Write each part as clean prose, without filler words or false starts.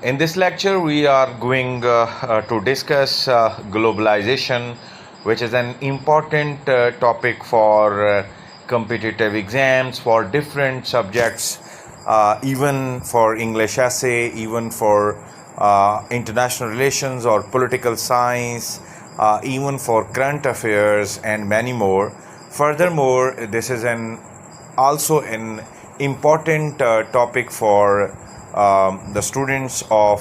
In this lecture, we are going to discuss globalization, which is an important topic for competitive exams for different subjects, even for English essay, even for international relations or political science, even for current affairs, and many more. Furthermore, this is also an important topic for the students of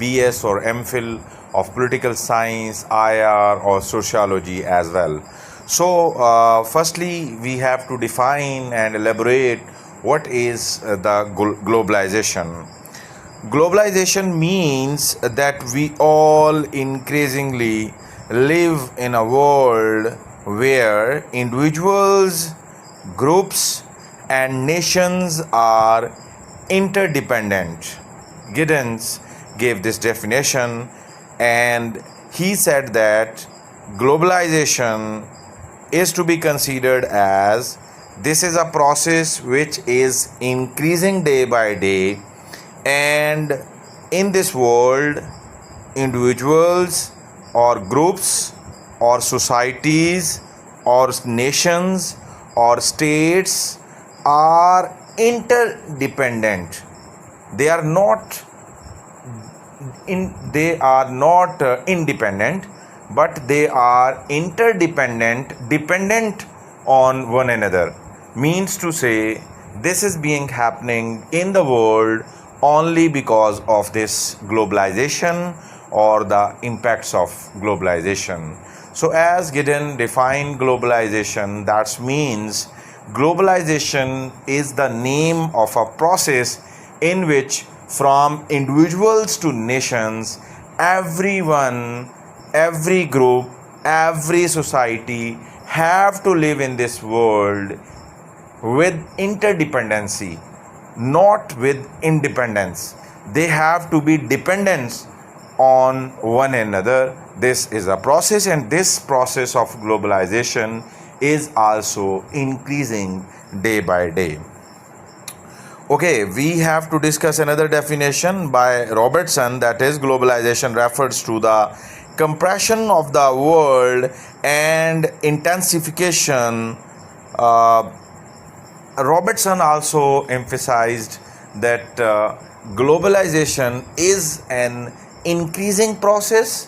BS or MPhil of political science, IR, or sociology as well. So, firstly, we have to define and elaborate what is the globalization. Globalization means that we all increasingly live in a world where individuals, groups, and nations are interdependent. Giddens gave this definition, and he said that globalization is to be considered as this is a process which is increasing day by day, and in this world, individuals or groups or societies or nations or states are interdependent. They are not independent, but they are interdependent, dependent on one another. Means to say, this is being happening in the world only because of this globalization or the impacts of globalization. So as Gideon defined globalization, that means globalization is the name of a process in which from individuals to nations, everyone, every group, every society have to live in this world with interdependency, not with independence. They have to be dependent on one another. This is a process, and this process of globalization is also increasing day by day. Okay, we have to discuss another definition by Robertson, that is, globalization refers to the compression of the world and intensification. Robertson also emphasized that globalization is an increasing process,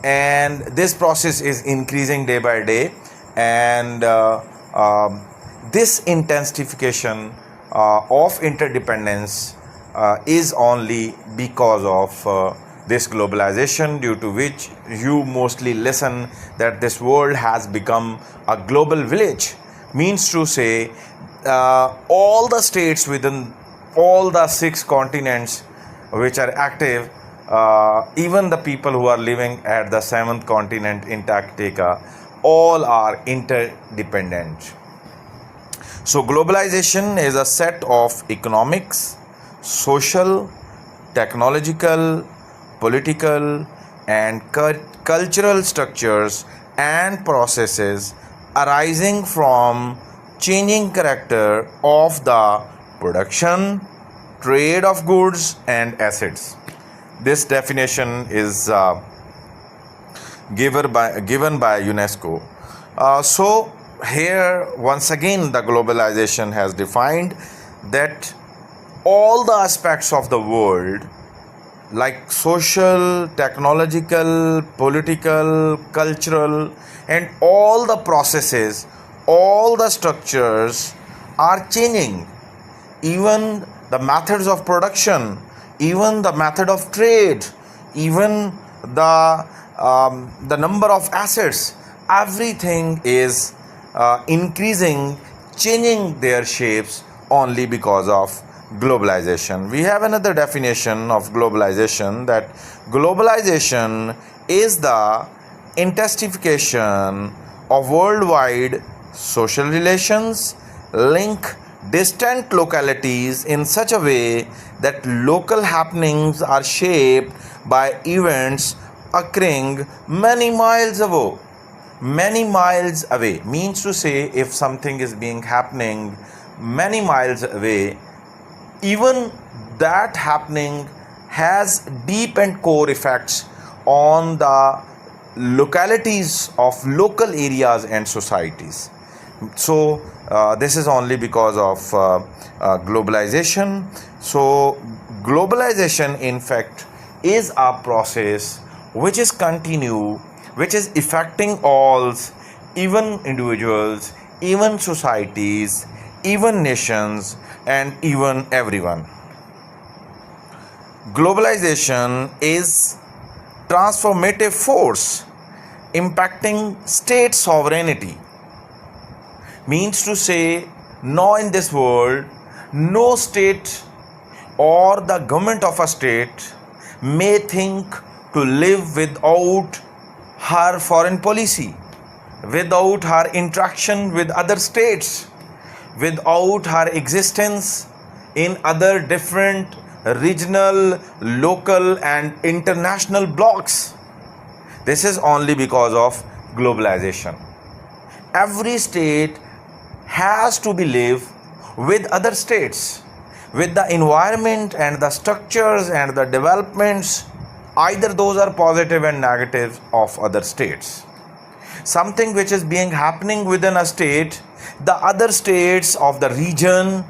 and this process is increasing day by day, and this intensification of interdependence is only because of this globalization, due to which you mostly listen that this world has become a global village. Means to say, all the states within all the 6 continents which are active, even the people who are living at the 7th continent, Antarctica, all are interdependent. So globalization is a set of economics, social, technological, political, and cultural structures and processes arising from changing character of the production, trade of goods and assets. This definition is given by UNESCO. So here once again the globalization has defined that all the aspects of the world, like social, technological, political, cultural, and all the processes, all the structures are changing. Even the methods of production, even the method of trade, even the number of assets, everything is increasing, changing their shapes only because of globalization. We have another definition of globalization, that globalization is the intensification of worldwide social relations, link distant localities in such a way that local happenings are shaped by events occurring many miles away. Many miles away means to say, if something is being happening many miles away, even that happening has deep and core effects on the localities of local areas and societies. So this is only because of globalization. So globalization in fact is a process which is continue, which is affecting all, even individuals, even societies, even nations, and even everyone. Globalization is transformative force impacting state sovereignty. Means to say, now in this world, no state or the government of a state may think to live without her foreign policy, without her interaction with other states, without her existence in other different regional, local, and international blocks. This is only because of globalization. Every state has to be live with other states, with the environment and the structures and the developments, either those are positive and negative of other states. Something which is being happening within a state, the other states of the region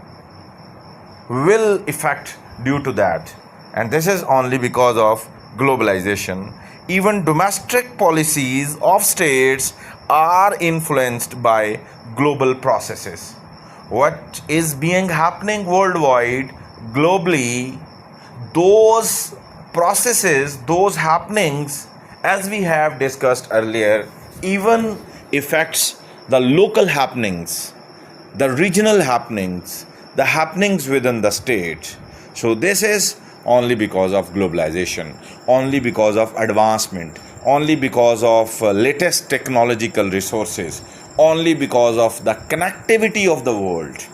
will affect due to that, and this is only because of globalization. Even domestic policies of states are influenced by global processes. What is being happening worldwide, globally, those processes, those happenings, as we have discussed earlier, even affects the local happenings, the regional happenings, the happenings within the state. So this is only because of globalization, only because of advancement, only because of latest technological resources, only because of the connectivity of the world.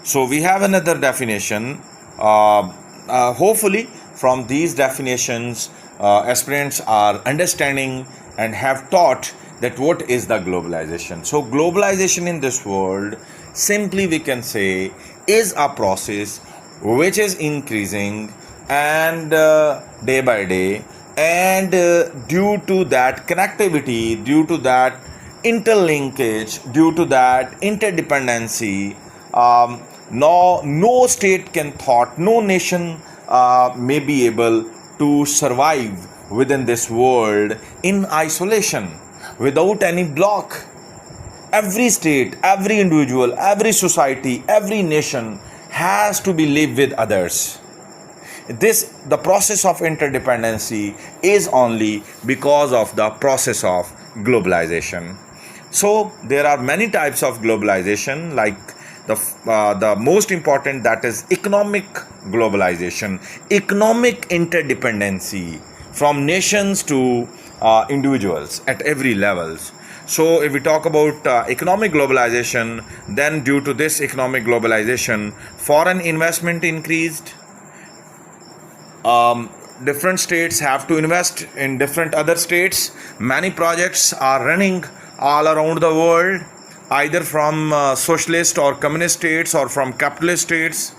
So we have another definition. Hopefully from these definitions aspirants are understanding and have taught that what is the globalization. So globalization in this world, simply we can say, is a process which is increasing and day by day, and due to that connectivity, due to that interlinkage, due to that interdependency, no state can thought, no nation may be able to survive within this world in isolation, without any block. Every state, every individual, every society, every nation has to be live with others. The process of interdependency is only because of the process of globalization. So there are many types of globalization, like the most important, that is economic globalization, economic interdependency from nations to individuals at every levels. So if we talk about economic globalization, then due to this economic globalization, foreign investment increased. Different states have to invest in different other states. Many projects are running all around the world, either from socialist or communist states or from capitalist states.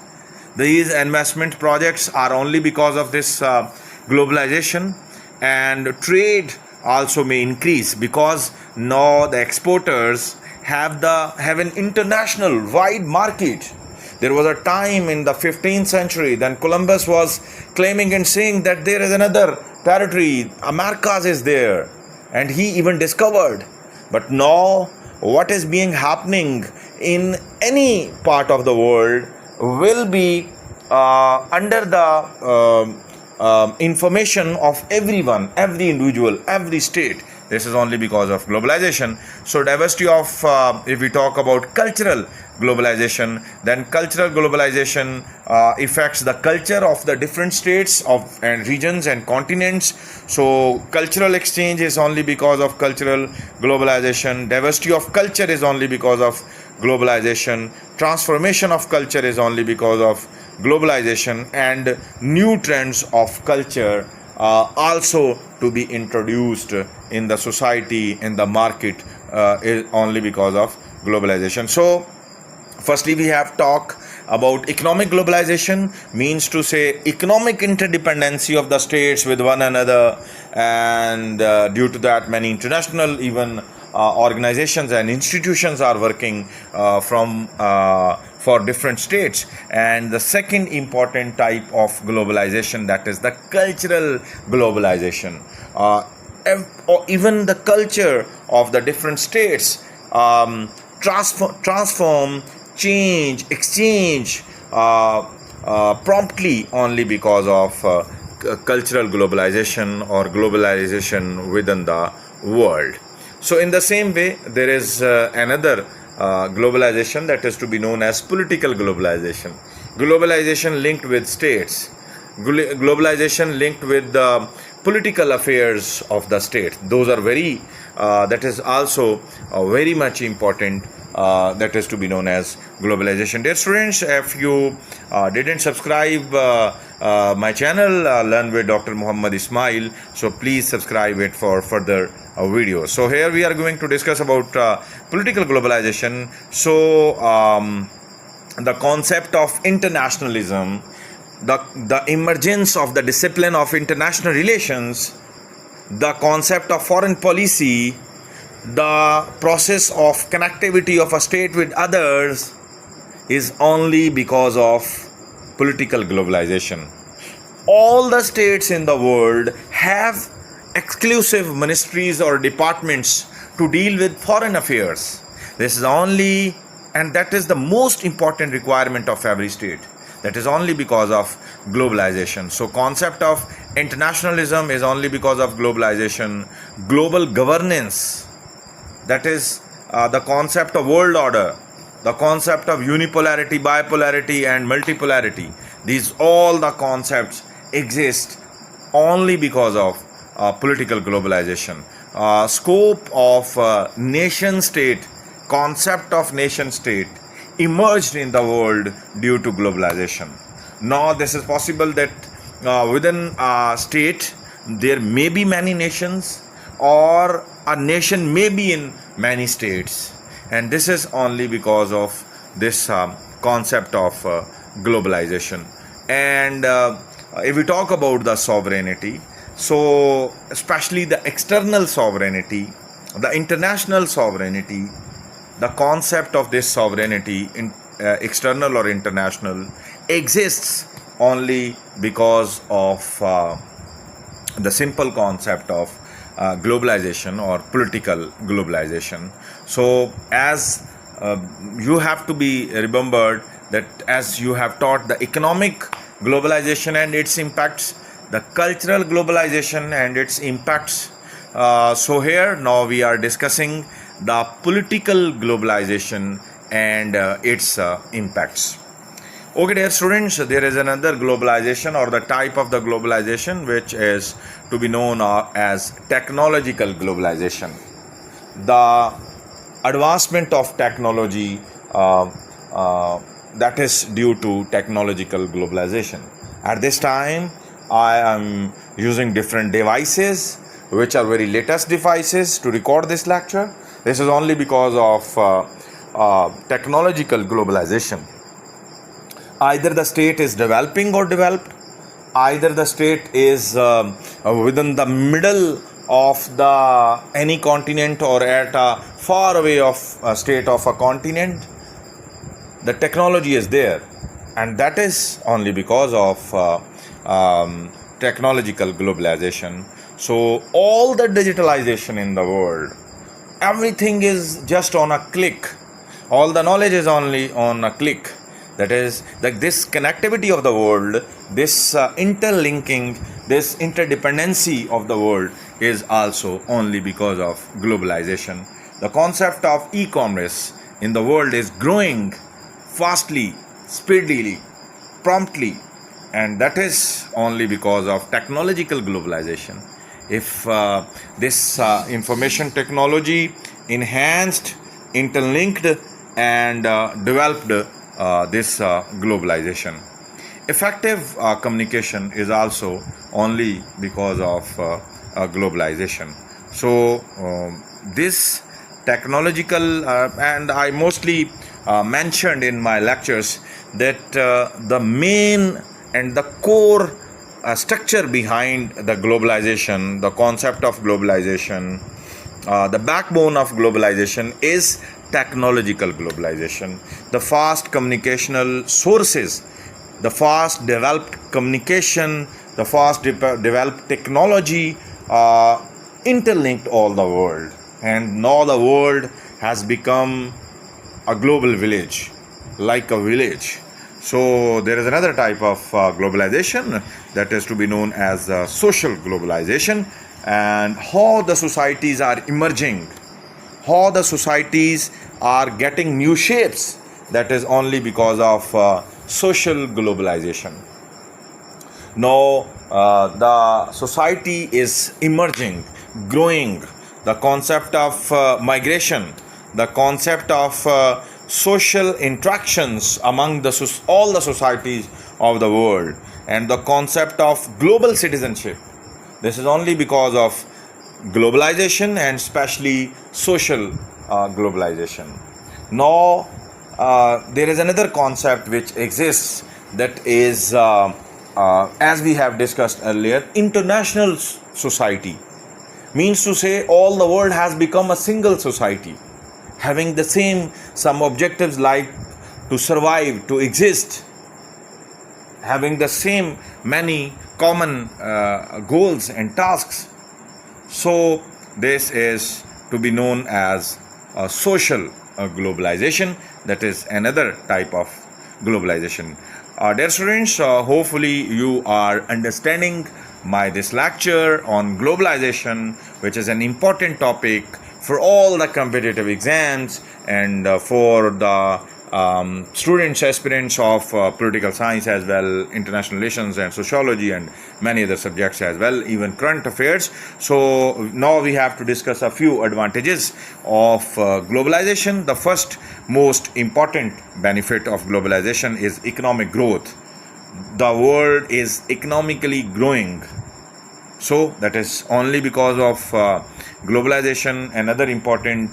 These investment projects are only because of this globalization. And trade also may increase because now the exporters have an international wide market. There was a time in the 15th century, then Columbus was claiming and saying that there is another territory, Americas is there, and he even discovered. But now what is being happening in any part of the world will be under the information of everyone, every individual, every state. This is only because of globalization. So diversity of, if we talk about cultural globalization, then cultural globalization affects the culture of the different states and regions and continents. So cultural exchange is only because of cultural globalization. Diversity of culture is only because of globalization. Transformation of culture is only because of globalization, and new trends of culture also to be introduced in the society, in the market, is only because of globalization. So firstly we have talked about economic globalization, means to say economic interdependency of the states with one another, and due to that many international even organizations and institutions are working for different states. And the second important type of globalization, that is the cultural globalization. Or even the culture of the different states transform, change, exchange promptly only because of cultural globalization or globalization within the world. So in the same way, there is another globalization that is to be known as political globalization. Globalization linked with states. Globalization linked with the political affairs of the state. Those are that is also very much important, that is to be known as globalization. Dear students, if you didn't subscribe my channel, Learn with Dr. Muhammad Ismail, so please subscribe it for further videos. So here we are going to discuss about political globalization. So the concept of internationalism, the emergence of the discipline of international relations, the concept of foreign policy, the process of connectivity of a state with others is only because of political globalization. All the states in the world have exclusive ministries or departments to deal with foreign affairs. This is only, and that is the most important requirement of every state. That is only because of globalization. So concept of internationalism is only because of globalization. Global governance, that is the concept of world order, the concept of unipolarity, bipolarity and multipolarity. These all the concepts exist only because of political globalization. Scope of nation state, concept of nation state emerged in the world due to globalization. Now this is possible that within a state there may be many nations, or a nation may be in many states, and this is only because of this concept of globalization. And if we talk about the sovereignty, so especially the external sovereignty, the international sovereignty, the concept of this sovereignty, external or international, exists only because of the simple concept of globalization or political globalization. So as you have to be remembered that as you have taught the economic globalization and its impacts, the cultural globalization and its impacts, so here now we are discussing the political globalization and its impacts. Okay, dear students, there is another globalization or the type of the globalization which is to be known as technological globalization. The advancement of technology that is due to technological globalization. At this time, I am using different devices which are very latest devices to record this lecture. This is only because of technological globalization. Either the state is developing or developed, either the state is within the middle of the any continent or at a far away of a state of a continent. The technology is there, and that is only because of technological globalization. So all the digitalization in the world, everything is just on a click. All the knowledge is only on a click. That is, like this connectivity of the world, this interlinking, this interdependency of the world is also only because of globalization. The concept of e-commerce in the world is growing fastly, speedily, promptly, and that is only because of technological globalization. If this information technology enhanced, interlinked and developed this globalization. Effective communication is also only because of globalization. So this technological and I mostly mentioned in my lectures that the main and the core structure behind the globalization, the concept of globalization, the backbone of globalization is technological globalization. The fast communicational sources, the fast developed communication, the fast developed technology interlinked all the world, and now the world has become a global village, like a village. So there is another type of globalization that is to be known as social globalization, and how the societies are emerging, how the societies are getting new shapes, that is only because of social globalization. Now the society is emerging, growing. The concept of migration, the concept of social interactions among all the societies of the world, and the concept of global citizenship. This is only because of globalization, and especially social globalization. Now there is another concept which exists, that is as we have discussed earlier, international society. Means to say, all the world has become a single society, having the same some objectives like to survive, to exist, having the same many common goals and tasks. So this is to be known as social globalization. That is another type of globalization. Dear students, hopefully you are understanding this lecture on globalization, which is an important topic for all the competitive exams, and for the students, aspirants of political science as well, international relations and sociology, and many other subjects as well, even current affairs. So now we have to discuss a few advantages of globalization. The first most important benefit of globalization is economic growth. The world is economically growing, so that is only because of globalization. Another important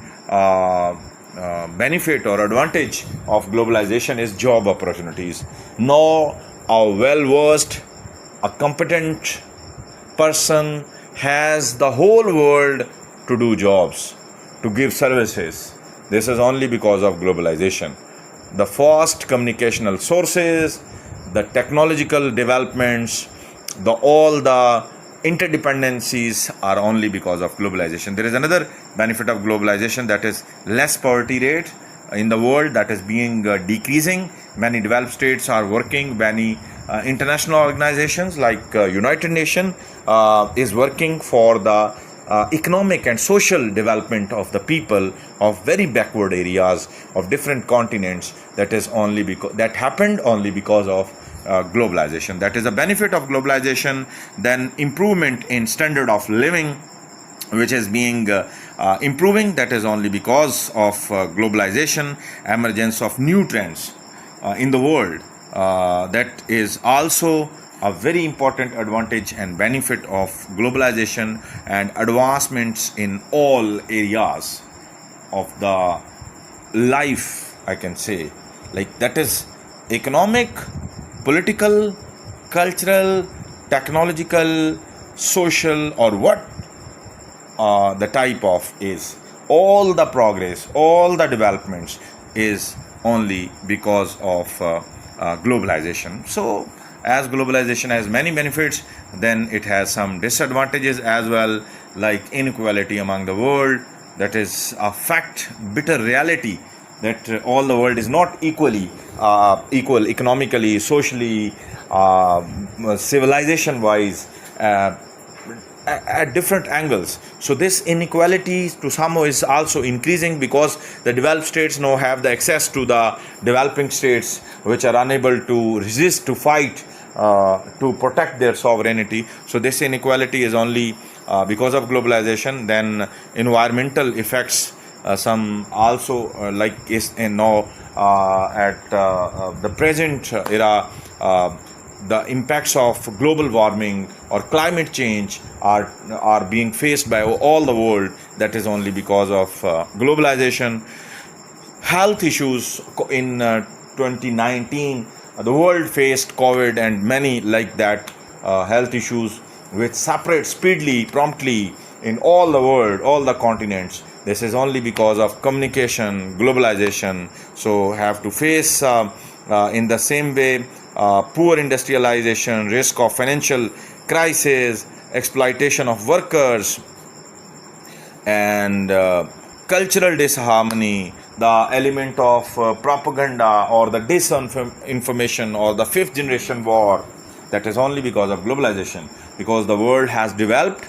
benefit or advantage of globalization is job opportunities. Now a well-versed, a competent person has the whole world to do jobs, to give services. This is only because of globalization. The fast communicational sources, the technological developments, all the interdependencies are only because of globalization. There is another benefit of globalization, that is less poverty rate in the world, that is being decreasing. Many developed states are working, many international organizations like United Nations is working for the economic and social development of the people of very backward areas of different continents. That is only because that happened only because of globalization. That is a benefit of globalization. Then improvement in standard of living, which is being improving, that is only because of globalization. Emergence of new trends in the world, that is also a very important advantage and benefit of globalization, and advancements in all areas of the life, I can say, like that is economic, political, cultural, technological, social, or what the type of is. All the progress, all the developments is only because of globalization. So as globalization has many benefits, then it has some disadvantages as well, like inequality among the world. That is a fact, bitter reality, that all the world is not equal economically, socially, civilization wise, at different angles. So this inequality to somehow is also increasing, because the developed states now have the access to the developing states, which are unable to resist, to fight, to protect their sovereignty. So this inequality is only because of globalization. Then environmental effects, some also like is now at the present era, the impacts of global warming or climate change are being faced by all the world. That is only because of globalization. Health issues in 2019, the world faced COVID and many like that health issues which separate speedily, promptly in all the world, all the continents. This is only because of communication, globalization. So have to face in the same way poor industrialization, risk of financial crisis, exploitation of workers, and cultural disharmony, the element of propaganda or the disinformation or the fifth generation war. That is only because of globalization, because the world has developed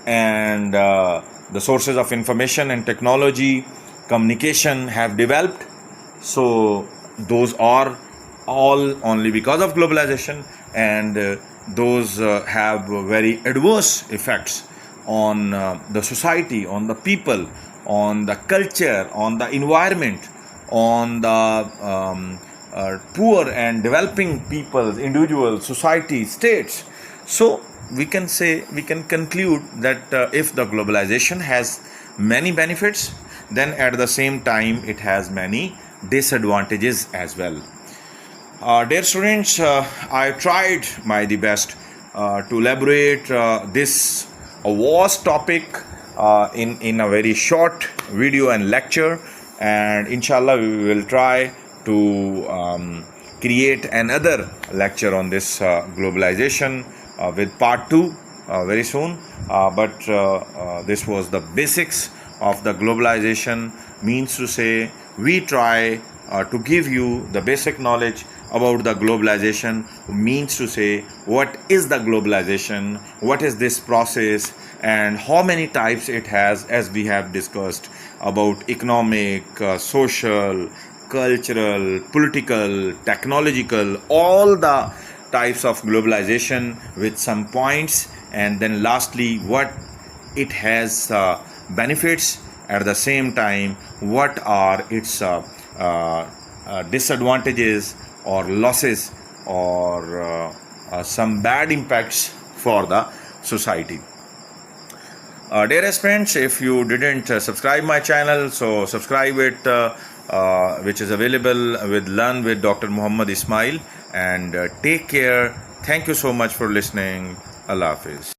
and the sources of information and technology, communication have developed. So those are all only because of globalization, and those have very adverse effects on the society, on the people, on the culture, on the environment, on the poor and developing peoples, individuals, societies, states. So we can say, we can conclude that if the globalization has many benefits, then at the same time it has many disadvantages as well. Dear students, I tried my the best to elaborate this vast topic in a very short video and lecture, and inshallah we will try to create another lecture on this globalization with part 2 very soon, but this was the basics of the globalization. Means to say, we try to give you the basic knowledge about the globalization. Means to say, what is the globalization, what is this process, and how many types it has, as we have discussed about economic, social, cultural, political, technological, all the types of globalization with some points, and then lastly what it has benefits, at the same time what are its disadvantages or losses or some bad impacts for the society. Dear friends, if you didn't subscribe my channel, so subscribe it, which is available with Learn with Dr. Muhammad Ismail, and take care. Thank you so much for listening. Allah Hafiz.